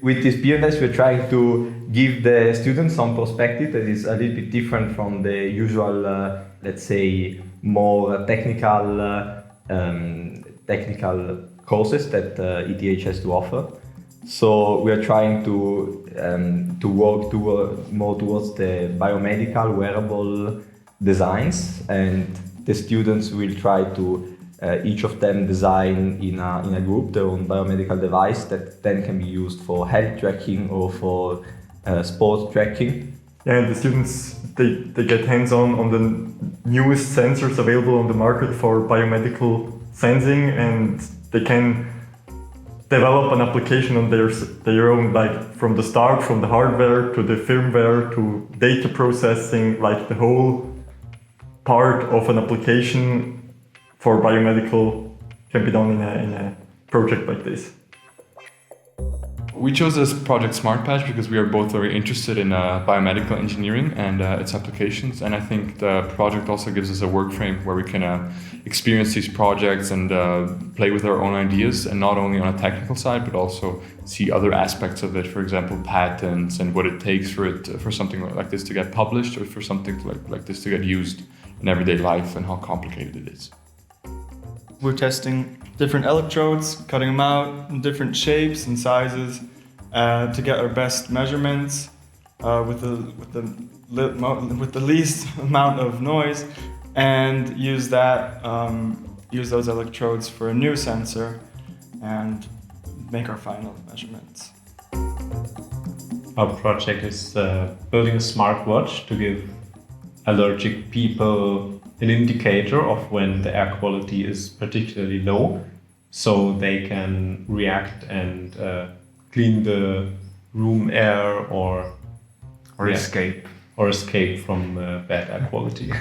with this PBL, we're trying to give the students some perspective that is a little bit different from the usual, let's say, more technical courses that ETH has to offer. So we are trying to work more towards the biomedical wearable designs, and the students will try to each of them design in a group their own biomedical device that then can be used for health tracking or for sport tracking. Yeah, and the students they get hands-on on the newest sensors available on the market for biomedical sensing, and they can develop an application on their own, like from the start, from the hardware to the firmware to data processing, like the whole part of an application for biomedical can be done in a project like this. We chose this project SmartPatch because we are both very interested in biomedical engineering and its applications, and I think the project also gives us a work frame where we can experience these projects and play with our own ideas, and not only on a technical side but also see other aspects of it, for example patents and what it takes for something like this to get published, or for something like this to get used in everyday life, and how complicated it is. We're testing different electrodes, cutting them out in different shapes and sizes to get our best measurements with the least amount of noise, and use those electrodes for a new sensor and make our final measurements. Our project is building a smartwatch to give allergic people an indicator of when the air quality is particularly low, so they can react and clean the room air or escape from bad air quality.